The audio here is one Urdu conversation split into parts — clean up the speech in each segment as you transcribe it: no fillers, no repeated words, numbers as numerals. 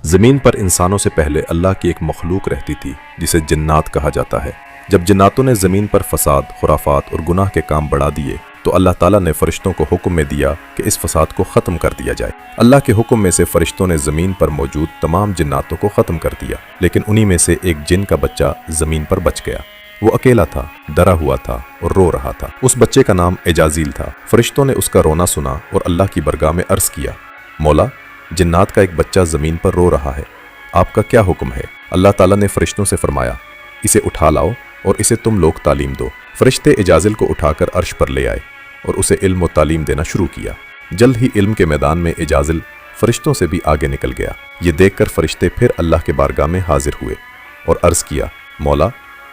زمین پر انسانوں سے پہلے اللہ کی ایک مخلوق رہتی تھی جسے جنات کہا جاتا ہے۔ جب جناتوں نے زمین پر فساد، خرافات اور گناہ کے کام بڑھا دیے تو اللہ تعالیٰ نے فرشتوں کو حکم میں دیا کہ اس فساد کو ختم کر دیا جائے۔ اللہ کے حکم میں سے فرشتوں نے زمین پر موجود تمام جناتوں کو ختم کر دیا، لیکن انہی میں سے ایک جن کا بچہ زمین پر بچ گیا۔ وہ اکیلا تھا، ڈرا ہوا تھا اور رو رہا تھا۔ اس بچے کا نام اجازیل تھا۔ فرشتوں نے اس کا رونا سنا اور اللہ کی بارگاہ میں عرض کیا، مولا، جنات کا ایک بچہ زمین پر رو رہا ہے، آپ کا کیا حکم ہے؟ اللہ تعالیٰ نے فرشتوں سے فرمایا، اسے اٹھا لاؤ اور اسے تم لوگ تعلیم دو۔ فرشتے اجازل کو اٹھا کر عرش پر لے آئے اور اسے علم و تعلیم دینا شروع کیا۔ جلد ہی علم کے میدان میں اجازل فرشتوں سے بھی آگے نکل گیا۔ یہ دیکھ کر فرشتے پھر اللہ کے بارگاہ میں حاضر ہوئے اور عرض کیا، مولا،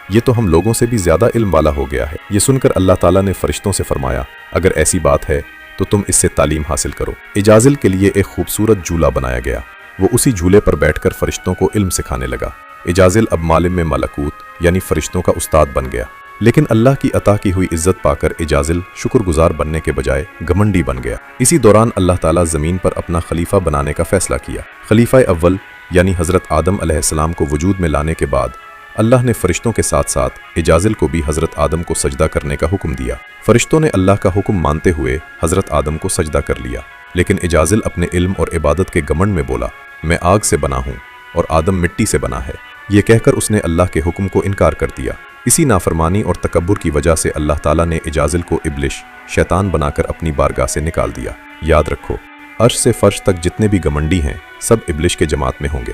یہ تو ہم لوگوں سے بھی زیادہ علم والا ہو گیا ہے۔ یہ سن کر اللہ تعالیٰ نے فرشتوں سے فرمایا، اگر ایسی بات ہے تو تم اس سے تعلیم حاصل کرو۔ اجازل کے لیے ایک خوبصورت جھولا بنایا گیا۔ وہ اسی جھولے پر بیٹھ کر فرشتوں کو علم سکھانے لگا۔ اجازل اب معلم میں ملکوت یعنی فرشتوں کا استاد بن گیا، لیکن اللہ کی عطا کی ہوئی عزت پا کر اجازل شکر گزار بننے کے بجائے گھمنڈی بن گیا۔ اسی دوران اللہ تعالیٰ زمین پر اپنا خلیفہ بنانے کا فیصلہ کیا۔ خلیفہ اول یعنی حضرت آدم علیہ السلام کو وجود میں لانے کے بعد اللہ نے فرشتوں کے ساتھ ساتھ اجازل کو بھی حضرت آدم کو سجدہ کرنے کا حکم دیا۔ فرشتوں نے اللہ کا حکم مانتے ہوئے حضرت آدم کو سجدہ کر لیا، لیکن اجازل اپنے علم اور عبادت کے گھمنڈ میں بولا، میں آگ سے بنا ہوں اور آدم مٹی سے بنا ہے۔ یہ کہہ کر اس نے اللہ کے حکم کو انکار کر دیا۔ اسی نافرمانی اور تکبر کی وجہ سے اللہ تعالیٰ نے اجازل کو ابلش، شیطان بنا کر اپنی بارگاہ سے نکال دیا۔ یاد رکھو، عرش سے فرش تک جتنے بھی گھمنڈی ہیں سب ابلش کے جماعت میں ہوں گے۔